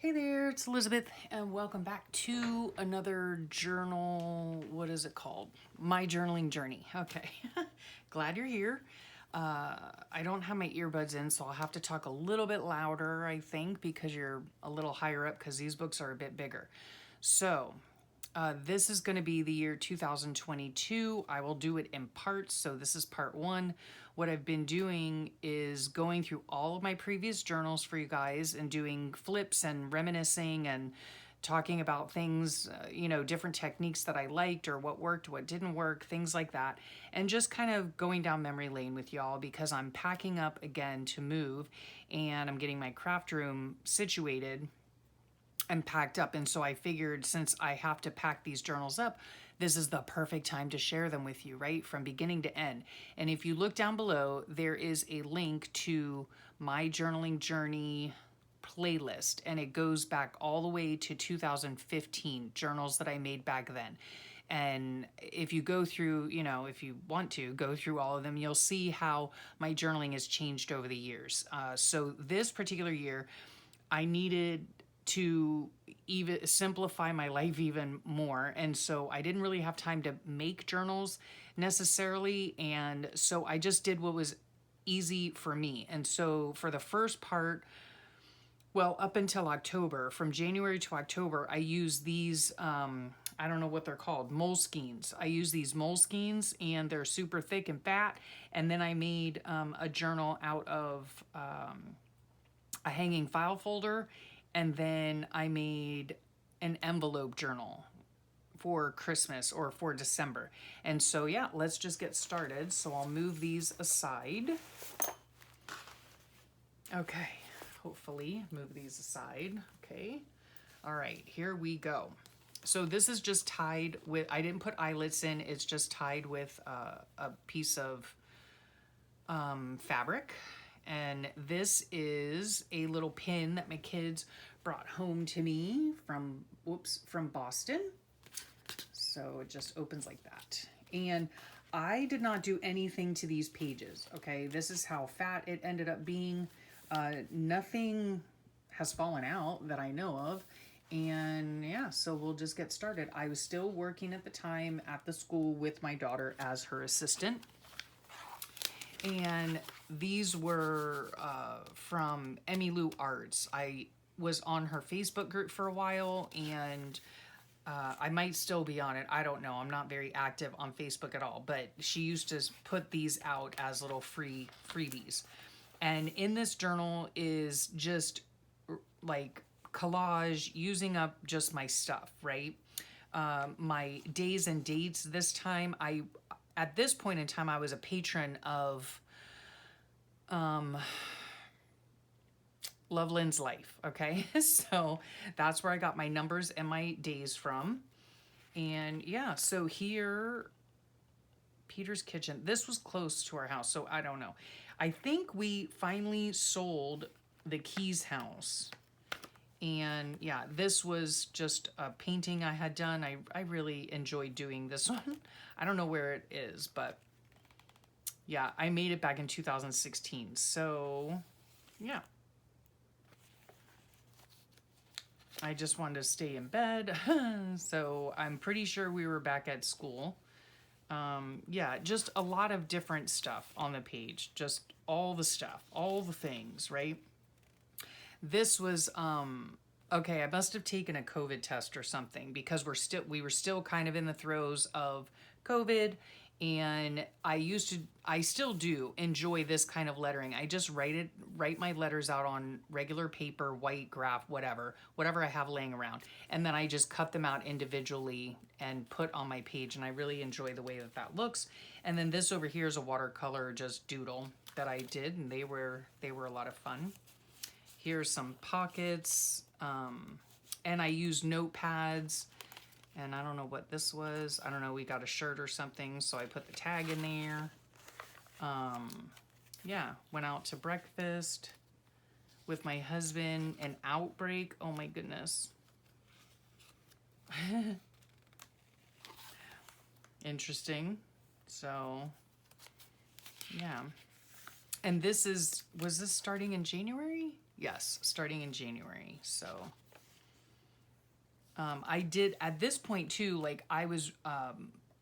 Hey there, it's Elizabeth, and welcome back to another journal. What is it called? My journaling journey. Okay, glad you're here. I don't have my earbuds in, so I'll have to talk a little bit louder, I think, because you're a little higher up, because these books are a bit bigger. So, this is going to be the year 2022. I will do it in parts. So this is part one. What I've been doing is going through all of my previous journals for you guys and doing flips and reminiscing and talking about things, different techniques that I liked or what worked, what didn't work, things like that. And just kind of going down memory lane with y'all because I'm packing up again to move and I'm getting my craft room situated and packed up. And so I figured since I have to pack these journals up, this is the perfect time to share them with you, right? From beginning to end. And if you look down below, there is a link to my journaling journey playlist, and it goes back all the way to 2015 journals that I made back then. And if you go through, if you want to go through all of them, you'll see how my journaling has changed over the years. So this particular year, I needed to even simplify my life even more. And so I didn't really have time to make journals necessarily. And so I just did what was easy for me. And so for the first part, well, up until October, from January to October, I used these, I don't know what they're called, Moleskines. I use these Moleskines and they're super thick and fat. And then I made a journal out of a hanging file folder. And then I made an envelope journal for Christmas or for December. And so, yeah, let's just get started. So I'll move these aside. Okay, hopefully move these aside. Okay. All right, here we go. So this is just tied with, I didn't put eyelets in. It's just tied with a piece of fabric. And this is a little pin that my kids brought home to me from Boston. So it just opens like that. And I did not do anything to these pages, okay? This is how fat it ended up being. Nothing has fallen out that I know of. And yeah, so we'll just get started. I was still working at the time at the school with my daughter as her assistant. And these were from Emmylou Arts. I was on her Facebook group for a while, and I might still be on it. I don't know. I'm not very active on Facebook at all. But she used to put these out as little freebies. And in this journal is just like collage, using up just my stuff, right? My days and dates this time, at this point in time, I was a patron of Loveland's Life, okay? So that's where I got my numbers and my days from. And yeah, so here, Peter's Kitchen. This was close to our house, so I don't know. I think we finally sold the Keys house. And yeah, this was just a painting I had done. I really enjoyed doing this one. I don't know where it is, but yeah, I made it back in 2016. So yeah. I just wanted to stay in bed. So I'm pretty sure we were back at school. Yeah, just a lot of different stuff on the page. Just all the stuff, all the things, right? This was, okay, I must have taken a COVID test or something because we were still kind of in the throes of COVID. And I still do enjoy this kind of lettering. I just write my letters out on regular paper, white graph, whatever I have laying around. And then I just cut them out individually and put on my page. And I really enjoy the way that looks. And then this over here is a watercolor just doodle that I did. And they were a lot of fun. Here's some pockets. And I use notepads. And I don't know what this was. I don't know, we got a shirt or something, so I put the tag in there. Yeah, went out to breakfast with my husband. An outbreak, oh my goodness. Interesting. So, yeah. And was this starting in January? Yes, starting in January, so... I did at this point too, like I was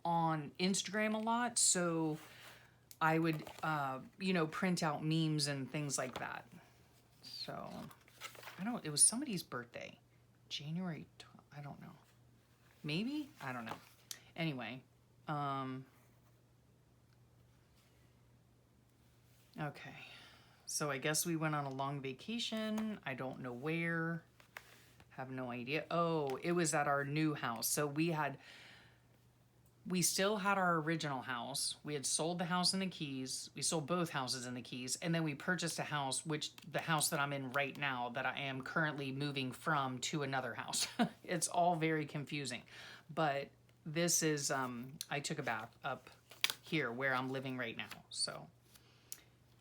on Instagram a lot, so I would, print out memes and things like that. So, it was somebody's birthday. I don't know. Maybe? I don't know. Anyway, okay. So I guess we went on a long vacation. I don't know where. Have no idea. Oh, it was at our new house. So we still had our original house. We had sold the house and the keys. We sold both houses and the keys. And then we purchased a house, the house that I'm in right now, that I am currently moving from to another house. It's all very confusing. But this is, I took a bath up here where I'm living right now. So,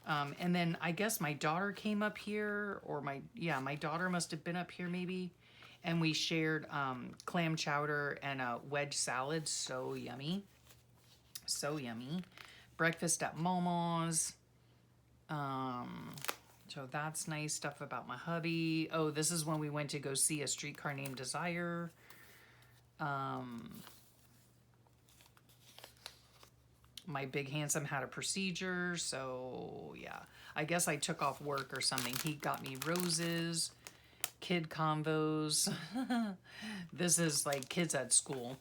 and then I guess my daughter came up here, or my daughter must have been up here maybe. And we shared clam chowder and a wedge salad. So yummy. So yummy. Breakfast at Momo's. So that's nice stuff about my hubby. Oh, this is when we went to go see A Streetcar Named Desire. My big handsome had a procedure. So yeah, I guess I took off work or something. He got me roses. Kid convos. This is like kids at school.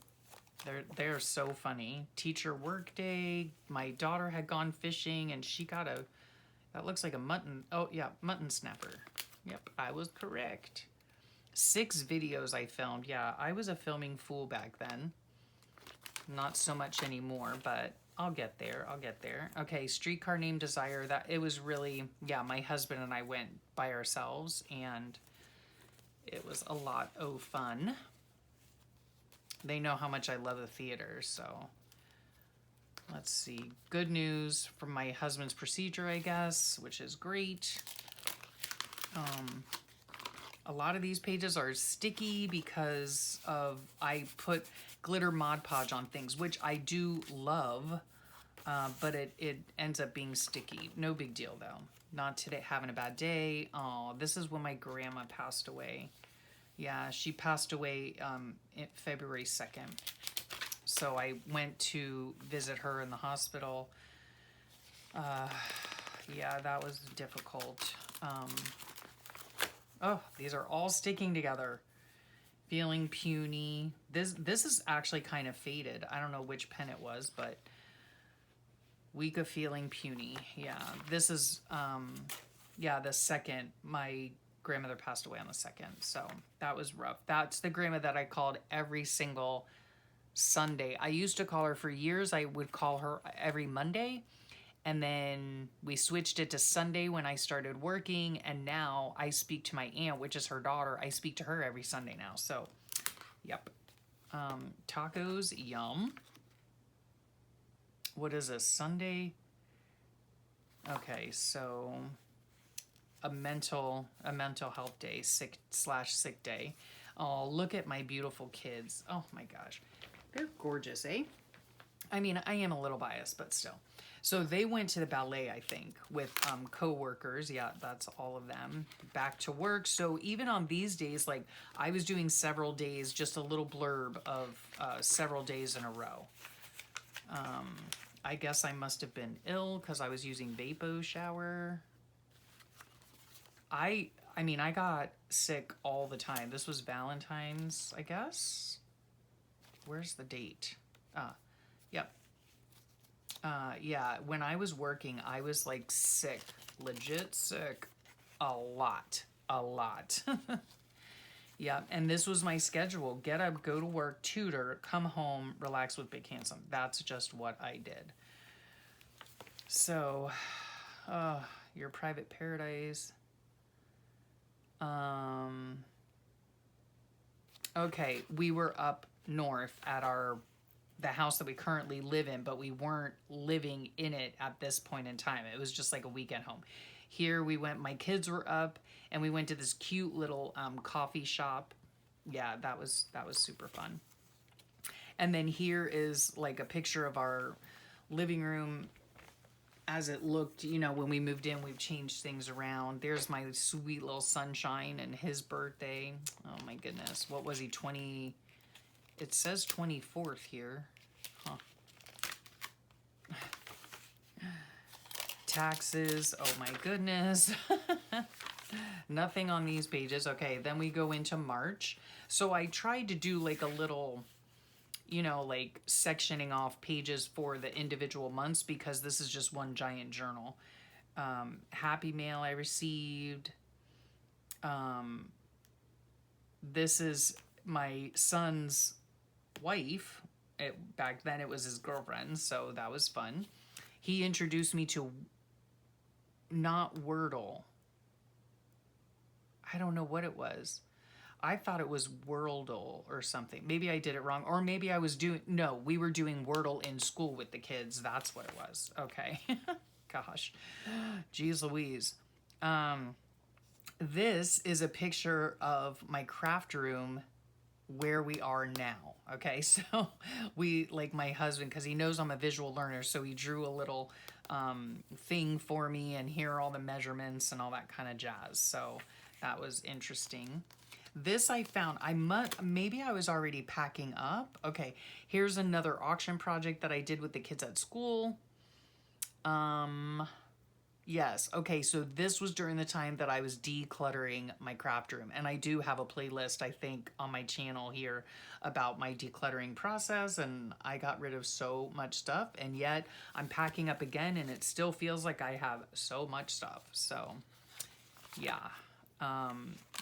They're so funny. Teacher work day. My daughter had gone fishing and she got that looks like a mutton. Oh yeah, mutton snapper. Yep, I was correct. 6 videos I filmed. Yeah, I was a filming fool back then. Not so much anymore, but I'll get there. Okay, Streetcar Named Desire. That it was really, yeah, my husband and I went by ourselves and it was a lot of fun. They know how much I love the theater, so let's see. Good news from my husband's procedure, I guess, which is great. A lot of these pages are sticky because I put glitter Mod Podge on things, which I do love, but it ends up being sticky. No big deal though. Not today, having a bad day. Oh, this is when my grandma passed away. Yeah, she passed away February 2nd. So I went to visit her in the hospital. Yeah, that was difficult. Oh, these are all sticking together. Feeling puny. This is actually kind of faded. I don't know which pen it was, but week of feeling puny. Yeah, this is, the second. My grandmother passed away on the 2nd, so that was rough. That's the grandma that I called every single Sunday. I used to call her for years. I would call her every Monday, and then we switched it to Sunday when I started working, and now I speak to my aunt, which is her daughter. I speak to her every Sunday now, so yep. Tacos, yum. What is this, Sunday? Okay, so a mental health day, sick day. Oh, look at my beautiful kids. Oh my gosh. They're gorgeous, eh? I mean, I am a little biased, but still. So they went to the ballet, I think, with co-workers. Yeah, that's all of them. Back to work. So even on these days, like I was doing several days, just a little blurb of several days in a row. I guess I must have been ill because I was using Vapo shower. I mean, I got sick all the time. This was Valentine's, I guess. Where's the date? Yep. Yeah, when I was working, I was like sick, legit sick, a lot. Yeah, and this was my schedule. Get up, go to work, tutor, come home, relax with Big Handsome. That's just what I did. So, your private paradise. Okay, we were up north at the house that we currently live in, but we weren't living in it at this point in time. It was just like a weekend home. Here we went, my kids were up, and we went to this cute little coffee shop. Yeah, that was super fun. And then here is like a picture of our living room. as it looked, you know, when we moved in, we've changed things around. There's my sweet little sunshine and his birthday. Oh my goodness. What was he, 20? It says 24th here. Huh. Taxes. Oh my goodness. Nothing on these pages. Okay, then we go into March. So I tried to do like a little, you know, like sectioning off pages for the individual months because this is just one giant journal. Happy mail I received. This is my son's wife. Back then it was his girlfriend, so that was fun. He introduced me to not Wordle. I don't know what it was. I thought it was Wordle or something. Maybe I did it wrong. Or maybe I was doing... No, we were doing Wordle in school with the kids. That's what it was. Okay. Gosh. Jeez Louise. This is a picture of my craft room where we are now. Okay, so we, like my husband, because he knows I'm a visual learner, so he drew a little thing for me, and here are all the measurements and all that kind of jazz. So that was interesting. This I found, maybe I was already packing up. Okay, here's another auction project that I did with the kids at school. Yes, okay, so this was during the time that I was decluttering my craft room. And I do have a playlist, I think, on my channel here about my decluttering process. And I got rid of so much stuff. And yet I'm packing up again, and it still feels like I have so much stuff. So, yeah.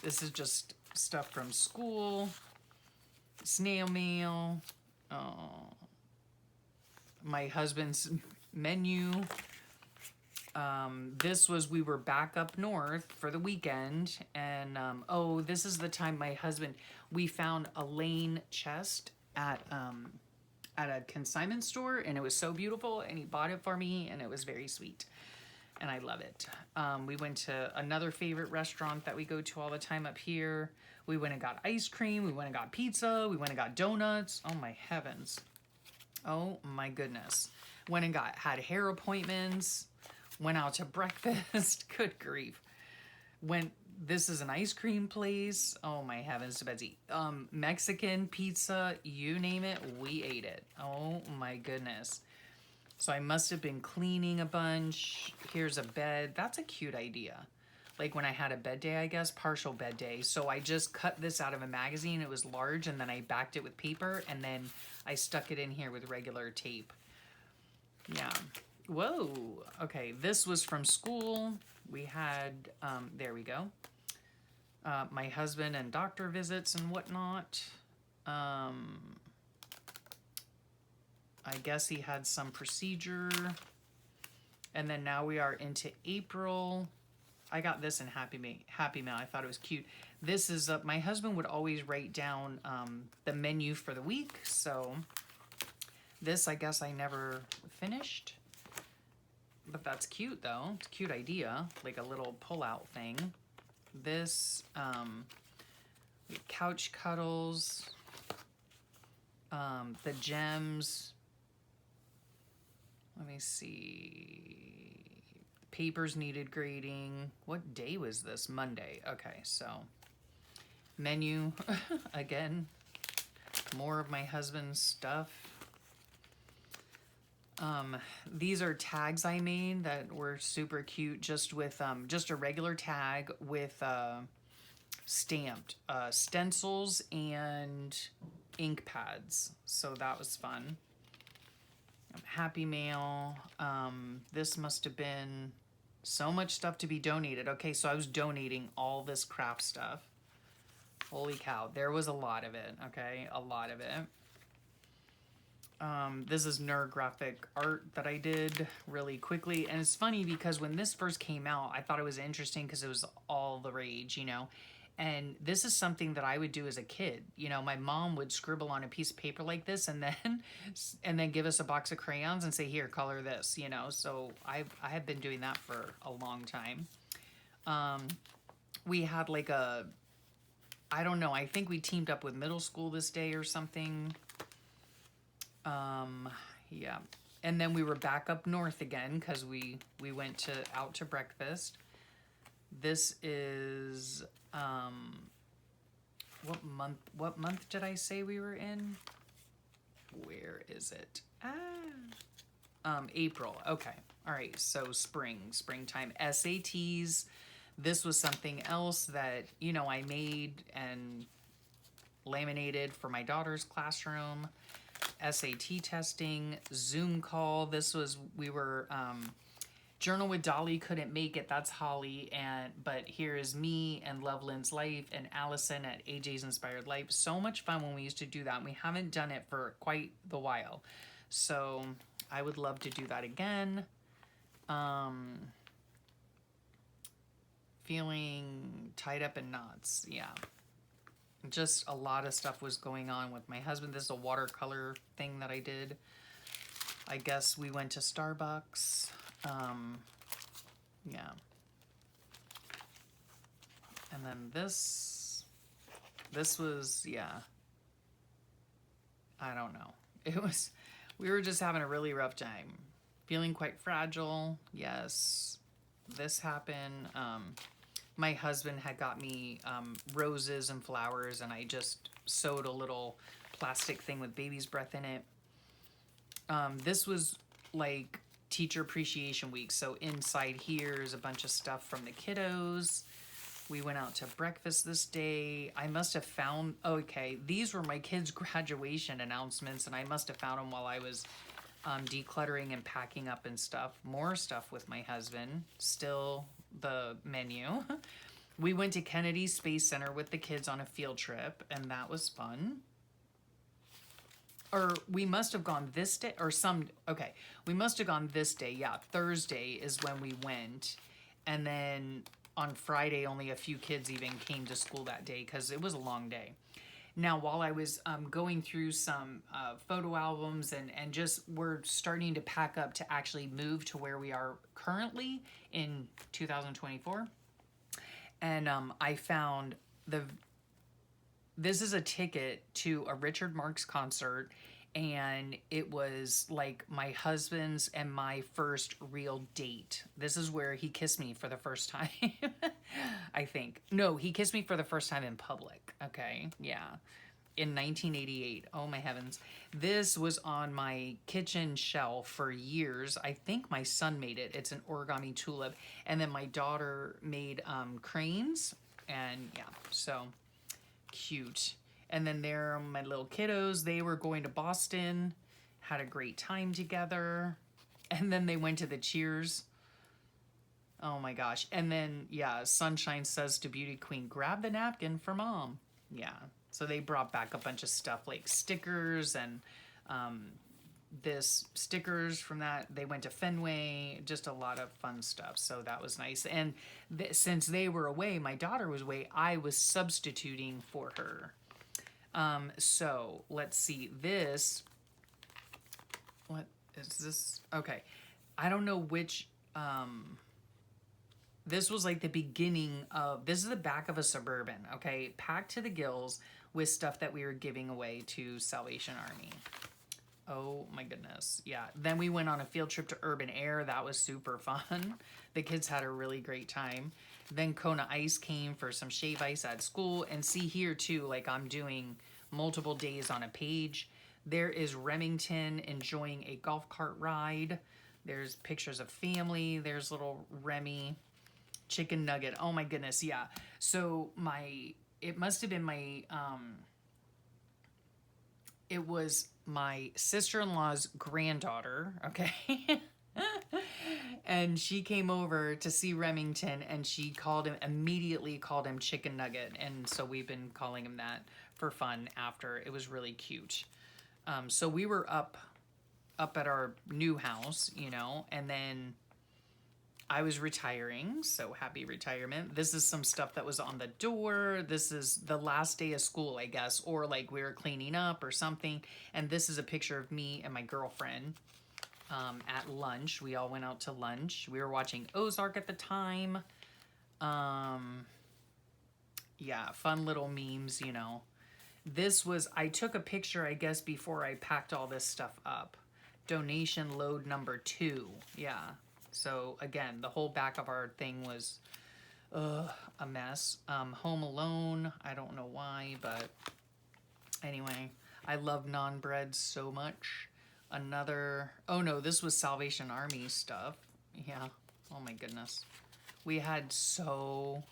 This is just stuff from school, snail mail, my husband's menu. This was, we were back up north for the weekend, and oh, this is the time my husband, we found a Lane chest at a consignment store, and it was so beautiful, and he bought it for me, and it was very sweet. And I love it. We went to another favorite restaurant that we go to all the time up here. We went and got ice cream. We went and got pizza. We went and got donuts. Oh my heavens. Oh my goodness. Went and had hair appointments. Went out to breakfast. Good grief. This is an ice cream place. Oh my heavens, Betsy. Mexican pizza, you name it, we ate it. Oh my goodness. So I must have been cleaning a bunch. Here's a bed. That's a cute idea. Like when I had a bed day, I guess, partial bed day. So I just cut this out of a magazine. It was large, and then I backed it with paper, and then I stuck it in here with regular tape. Yeah. Whoa. Okay, this was from school. We had, there we go. My husband and doctor visits and whatnot. I guess he had some procedure. And then now we are into April. I got this in Happy Mail. I thought it was cute. This is, my husband would always write down the menu for the week. So this, I guess I never finished. But that's cute though. It's a cute idea. Like a little pull-out thing. This, couch cuddles. The gems. Let me see. Papers needed grading. What day was this? Monday. Okay, so menu. Again, more of my husband's stuff. These are tags I made that were super cute, just with just a regular tag with stamped stencils and ink pads. So that was fun. Happy Mail. This must have been so much stuff to be donated. Okay, so I was donating all this craft stuff. Holy cow, there was a lot of it. Okay, a lot of it. This is Neurographic art that I did really quickly. And it's funny because when this first came out, I thought it was interesting because it was all the rage, you know. And this is something that I would do as a kid. You know, my mom would scribble on a piece of paper like this and then give us a box of crayons and say, here, color this, you know. So I have been doing that for a long time. We had like I don't know, I think we teamed up with middle school this day or something. Yeah, And then we were back up north again because we went out to breakfast. This is what month did I say we were in? Where is it? April. Okay. All right. So springtime. SATs. This was something else that, you know, I made and laminated for my daughter's classroom. SAT testing, Zoom call. This was, we were, Journal with Dolly couldn't make it. That's Holly. But here is me and Loveland's Life and Allison at AJ's Inspired Life. So much fun when we used to do that. And we haven't done it for quite the while. So I would love to do that again. Feeling tied up in knots. Yeah. Just a lot of stuff was going on with my husband. This is a watercolor thing that I did. I guess we went to Starbucks. Yeah. And then this was, yeah. I don't know. We were just having a really rough time. Feeling quite fragile. Yes. This happened. My husband had got me roses and flowers, and I just sewed a little plastic thing with baby's breath in it. This was like Teacher Appreciation Week, so inside here is a bunch of stuff from the kiddos. We went out to breakfast this day. I must have found, okay, these were my kids' graduation announcements, and I must have found them while I was decluttering and packing up and stuff. More stuff with my husband. Still the menu. We went to Kennedy Space Center with the kids on a field trip, and that was fun. Or we must have gone this day, or okay, we must have gone this day. Yeah, Thursday is when we went. And then on Friday, only a few kids even came to school that day because it was a long day. Now, while I was going through some photo albums and just we're starting to pack up to actually move to where we are currently in 2024. And I found this is a ticket to a Richard Marx concert, and it was like my husband's and my first real date. This is where he kissed me for the first time. I think. No, he kissed me for the first time in public. Okay, yeah. In 1988. Oh my heavens. This was on my kitchen shelf for years. I think my son made it. It's an origami tulip. And then my daughter made cranes. And yeah, so cute. And then there are my little kiddos. They were going to Boston, had a great time together. And then they went to the Cheers. Oh my gosh. And then, yeah, Sunshine says to Beauty Queen, grab the napkin for mom. Yeah. So they brought back a bunch of stuff like stickers and this stickers from that. They went to Fenway, just a lot of fun stuff. So that was nice. And since they were away, my daughter was away, I was substituting for her. So let's see this. What is this? Okay. I don't know which, this was like the beginning of, this is the back of a Suburban, okay? Packed to the gills with stuff that we were giving away to Salvation Army. Oh my goodness. Yeah. Then we went on a field trip to Urban Air. That was super fun. The kids had a really great time. Then Kona Ice came for some shave ice at school. And see here too, like I'm doing multiple days on a page. There is Remington enjoying a golf cart ride. There's pictures of family. There's little Remy. Chicken nugget. Oh my goodness. Yeah. So it must have been my, it was my sister-in-law's granddaughter. Okay. And she came over to see Remington and she immediately called him Chicken Nugget. And so we've been calling him that for fun after. It was really cute. So we were up at our new house, you know, and then I was retiring, so happy retirement. This is some stuff that was on the door. This is the last day of school, I guess, or like we were cleaning up or something. And this is a picture of me and my girlfriend at lunch. We all went out to lunch. We were watching Ozark at the time. Yeah, fun little memes, you know. I took a picture, I guess, before I packed all this stuff up. donation load number 2. Yeah. So again, the whole back of our thing was a mess. Home Alone, I don't know why, but anyway, I love non-bread so much. Another, oh no, this was Salvation Army stuff. Yeah. Oh my goodness. We had so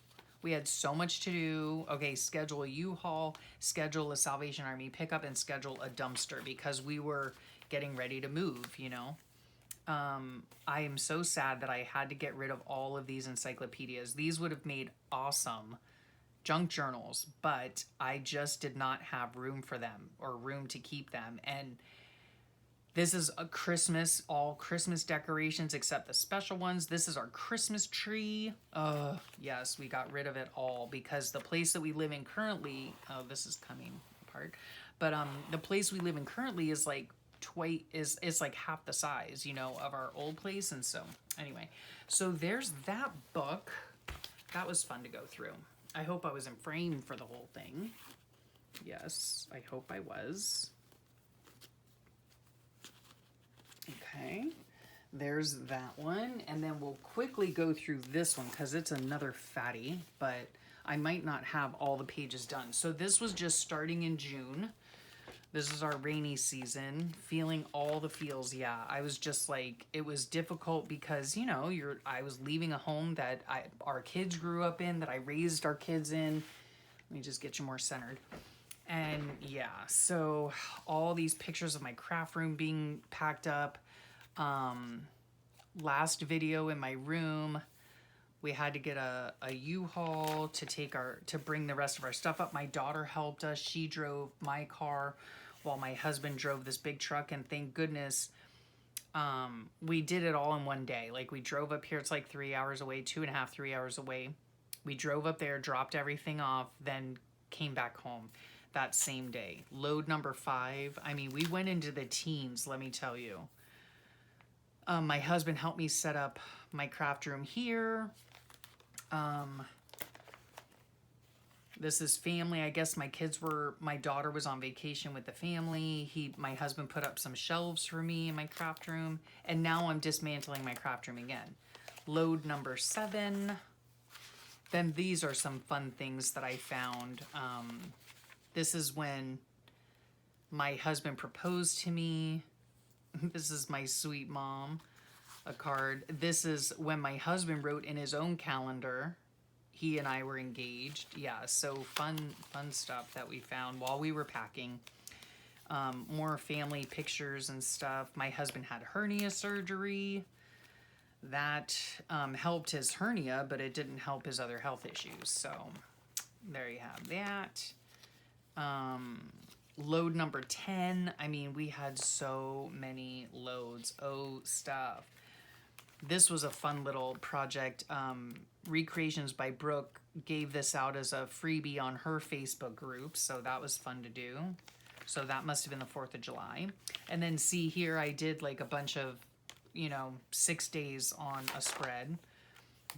much to do. Okay, schedule a U-Haul, schedule a Salvation Army pickup, and schedule a dumpster because we were getting ready to move, you know. I am so sad that I had to get rid of all of these encyclopedias. These would have made awesome junk journals, but I just did not have room for them or room to keep them. And this is a Christmas, all Christmas decorations except the special ones. This is our Christmas tree. Yes, we got rid of it all because the place that we live in currently, oh, this is coming apart. But the place we live in currently is like it's like half the size, you know, of our old place. And so anyway, so there's that book. That was fun to go through. I hope I was in frame for the whole thing. Yes, I hope I was. Okay, there's that one. And then we'll quickly go through this one because it's another fatty, but I might not have all the pages done. So this was just starting in June. This is our rainy season, feeling all the feels. Yeah, I was just like, it was difficult because, you know, I was leaving a home that our kids grew up in, that I raised our kids in. Let me just get you more centered. And yeah, so all these pictures of my craft room being packed up. Last video in my room, we had to get a U-Haul to bring the rest of our stuff up. My daughter helped us. She drove my car while my husband drove this big truck. And thank goodness, we did it all in one day. Like we drove up here, it's like 3 hours away, 2.5, 3 hours away. We drove up there, dropped everything off, then came back home that same day. Load number 5. I mean, we went into the teens, let me tell you. My husband helped me set up my craft room here. This is family. I guess my daughter was on vacation with the family. My husband put up some shelves for me in my craft room. And now I'm dismantling my craft room again. Load number 7. Then these are some fun things that I found. This is when my husband proposed to me. This is my sweet mom, a card. This is when my husband wrote in his own calendar, he and I were engaged. Yeah, so fun stuff that we found while we were packing. More family pictures and stuff. My husband had hernia surgery. That helped his hernia, but it didn't help his other health issues. So there you have that. Load number 10. I mean, we had so many loads. Oh, stuff. This was a fun little project. Recreations by Brooke gave this out as a freebie on her Facebook group, so that was fun to do. So that must have been the 4th of July. And then see here, I did like a bunch of, 6 days on a spread.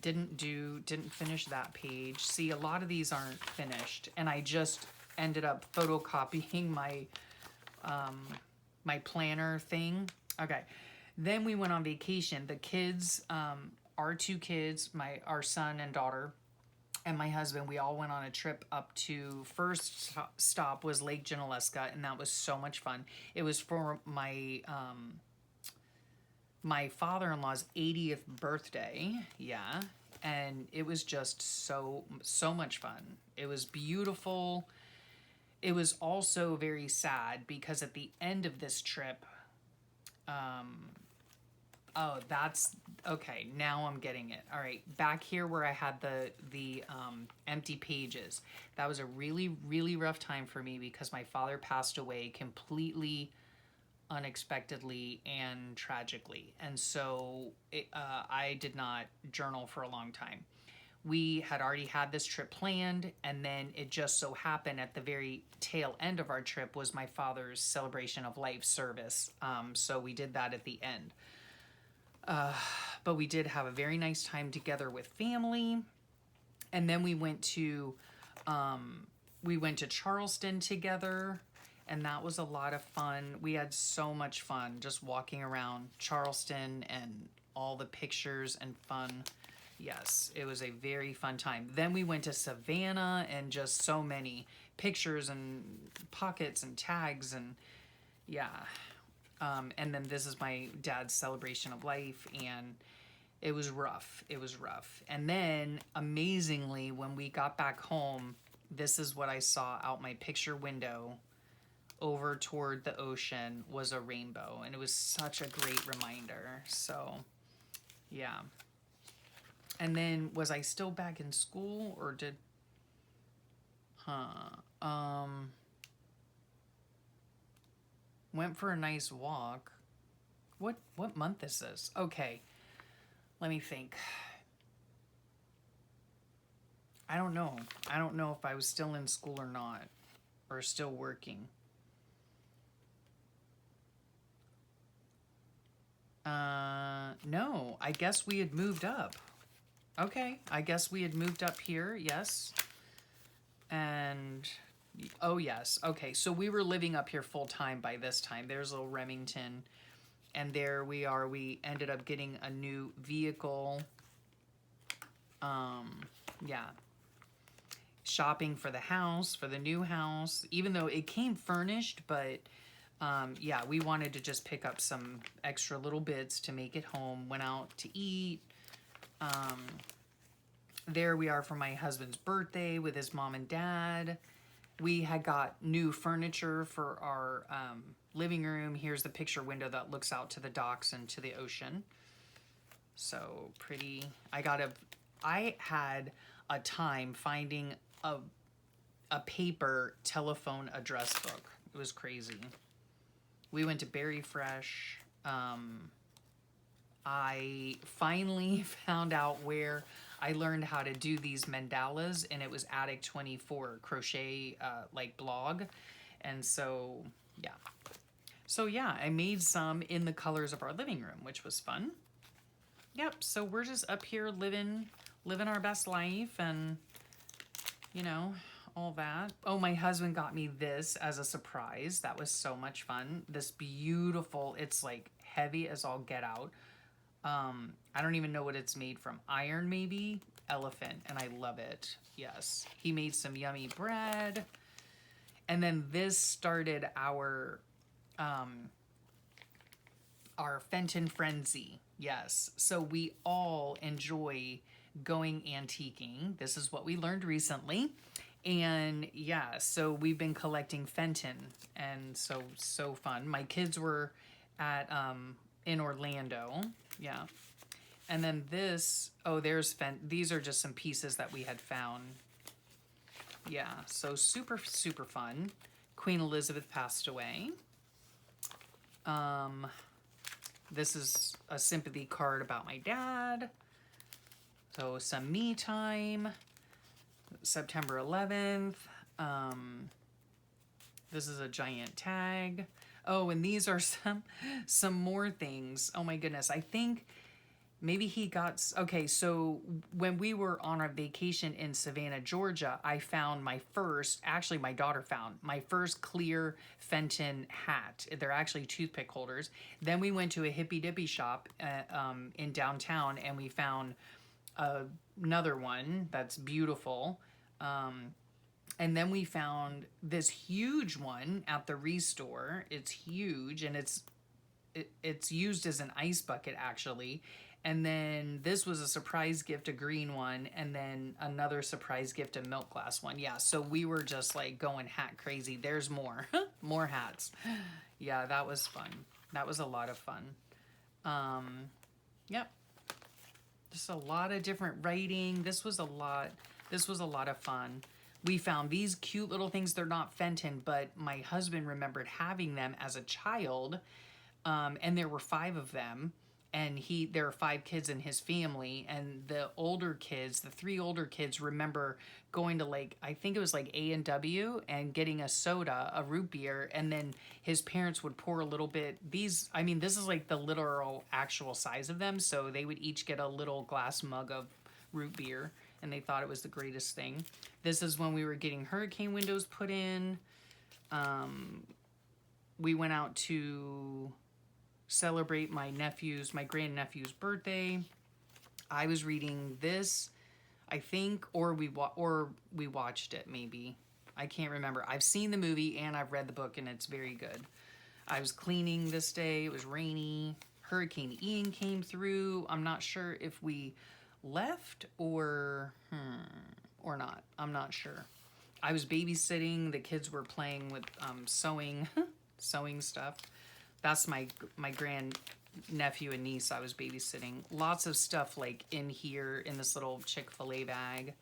Didn't finish that page. See, a lot of these aren't finished, and I just ended up photocopying my my planner thing. Okay, then we went on vacation. The kids, our 2 kids, our son and daughter, and my husband, we all went on a trip up to, first stop was Lake Junaluska, and that was so much fun. It was for my my father-in-law's 80th birthday. Yeah, and it was just so much fun. It was beautiful. It was also very sad because at the end of this trip, oh, that's, okay, now I'm getting it. All right, back here where I had the empty pages, that was a really, really rough time for me because my father passed away completely unexpectedly and tragically. And so I did not journal for a long time. We had already had this trip planned, and then it just so happened at the very tail end of our trip was my father's celebration of life service. So we did that at the end. But we did have a very nice time together with family. And then we went to Charleston together. And that was a lot of fun. We had so much fun just walking around Charleston and all the pictures and fun. Yes, it was a very fun time. Then we went to Savannah and just so many pictures and pockets and tags and yeah. And then this is my dad's celebration of life, and it was rough. It was rough. And then amazingly, when we got back home, this is what I saw out my picture window over toward the ocean was a rainbow, and it was such a great reminder. So yeah. And then was I still back in school or did went for a nice walk. What month is this? Okay. Let me think. I don't know. I don't know if I was still in school or not, or still working. No, I guess we had moved up. Okay, I guess we had moved up here, yes. And, oh yes, okay, so we were living up here full time by this time. There's little Remington, and there we are. We ended up getting a new vehicle. Yeah. Shopping for the house, for the new house, even though it came furnished, but yeah, we wanted to just pick up some extra little bits to make it home. Went out to eat. There we are for my husband's birthday with his mom and dad. We had got new furniture for our living room. Here's the picture window that looks out to the docks and to the ocean. So pretty. I had a time finding a paper telephone address book. It was crazy. We went to Berry Fresh. I finally found out where I learned how to do these mandalas, and it was Attic 24 crochet like blog. And so yeah. So yeah, I made some in the colors of our living room, which was fun. Yep, so we're just up here living our best life, and you know, all that. Oh, my husband got me this as a surprise. That was so much fun. This beautiful, it's like heavy as all get out. I don't even know what it's made from. Iron, maybe? Elephant, and I love it. Yes. He made some yummy bread. And then this started our Fenton Frenzy. Yes. So we all enjoy going antiquing. This is what we learned recently. And yeah, so we've been collecting Fenton, and so fun. My kids were at in Orlando. Yeah. And then this, oh, there's these are just some pieces that we had found. Yeah, so super, super fun. Queen Elizabeth passed away. This is a sympathy card about my dad. So some me time. September 11th. This is a giant tag. Oh, and these are some more things. Oh my goodness. I think maybe he got... Okay, so when we were on our vacation in Savannah, Georgia, I found my first... Actually, my daughter found my first clear Fenton hat. They're actually toothpick holders. Then we went to a hippy dippy shop in downtown, and we found another one that's beautiful. And then we found this huge one at the Restore. It's huge, and it's used as an ice bucket, actually. And then this was a surprise gift, a green one, and then another surprise gift, a milk glass one. Yeah, so we were just like going hat crazy. There's more. More hats. Yeah, that was fun. That was a lot of fun. Yep. Just a lot of different writing. This was a lot of fun. We found these cute little things. They're not Fenton, but my husband remembered having them as a child. And there were 5 of them. And there are 5 kids in his family. And the older kids, the 3 older kids, remember going to like, I think it was like A&W and getting a soda, a root beer. And then his parents would pour a little bit. This is like the literal actual size of them. So they would each get a little glass mug of root beer. And they thought it was the greatest thing. This is when we were getting hurricane windows put in. we went out to celebrate my grandnephew's birthday. I was reading this, I think, or we watched it maybe. I can't remember. I've seen the movie and I've read the book, and it's very good. I was cleaning this day. It was rainy. Hurricane Ian came through. I'm not sure if we left or not. I'm not sure. I was babysitting. The kids were playing with sewing sewing stuff. That's my grand nephew and niece I was babysitting. Lots of stuff like in here in this little Chick-fil-A bag.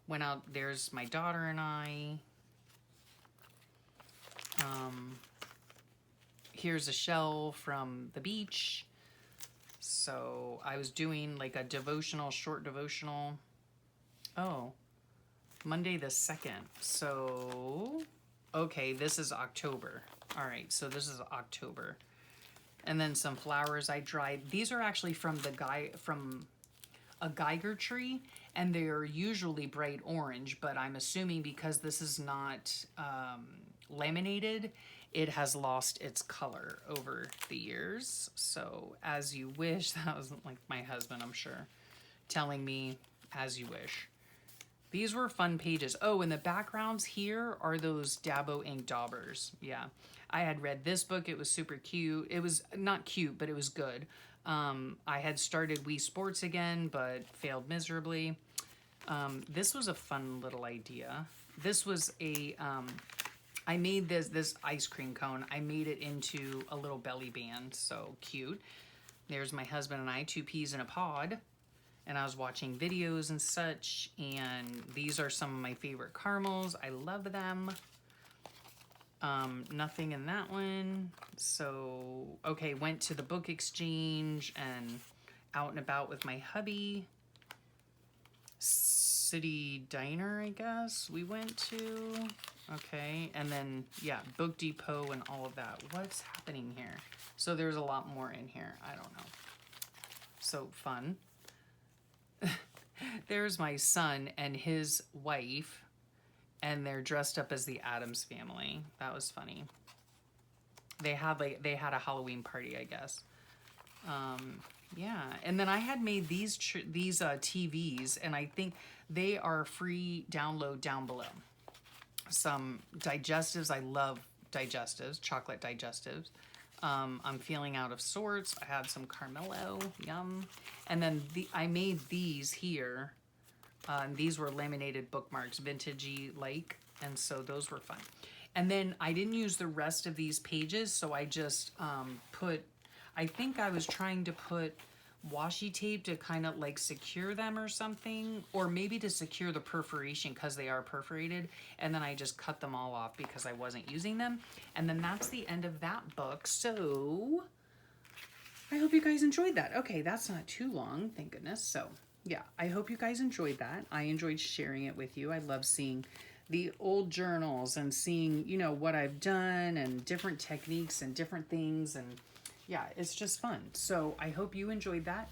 Went out, there's my daughter and I. Here's a shell from the beach. So I was doing like a devotional, short devotional. Oh, Monday the 2nd. So, okay, this is October. All right, so this is October. And then some flowers I dried. These are actually from a Geiger tree, and they're usually bright orange, but I'm assuming because this is not laminated, it has lost its color over the years. So as you wish, that was like my husband, I'm sure, telling me as you wish. These were fun pages. Oh, and the backgrounds here are those Dabo ink daubers. Yeah, I had read this book. It was super cute. It was not cute, but it was good. I had started Wii Sports again, but failed miserably. This was a fun little idea. This was a, I made this ice cream cone. I made it into a little belly band, so cute. There's my husband and I, 2 peas in a pod. And I was watching videos and such, and these are some of my favorite caramels. I love them. Nothing in that one. So, okay, went to the book exchange and out and about with my hubby. City Diner, I guess, we went to. Okay, and then, yeah, Book Depot and all of that. What's happening here? So there's a lot more in here. I don't know. So fun. There's my son and his wife, and they're dressed up as the Addams Family. That was funny. They had a Halloween party, I guess. Yeah, and then I had made these TVs, and I think they are free download down below. Some digestives. I love digestives, chocolate digestives. I'm feeling out of sorts. I had some Carmelo, yum. And then I made these here. These were laminated bookmarks, vintagey like, and so those were fun. And then I didn't use the rest of these pages, so I just I think I was trying to put washi tape to kind of like secure them or something, or maybe to secure the perforation because they are perforated, and then I just cut them all off because I wasn't using them. And then that's the end of that book. So I hope you guys enjoyed that. Okay, that's not too long, thank goodness. So yeah, I hope you guys enjoyed that. I enjoyed sharing it with you. I love seeing the old journals and seeing, you know, what I've done and different techniques and different things, and yeah, it's just fun. So I hope you enjoyed that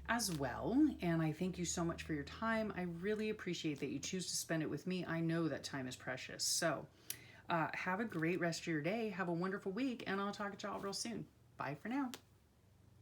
as well. And I thank you so much for your time. I really appreciate that you choose to spend it with me. I know that time is precious. So have a great rest of your day. Have a wonderful week, and I'll talk to y'all real soon. Bye for now.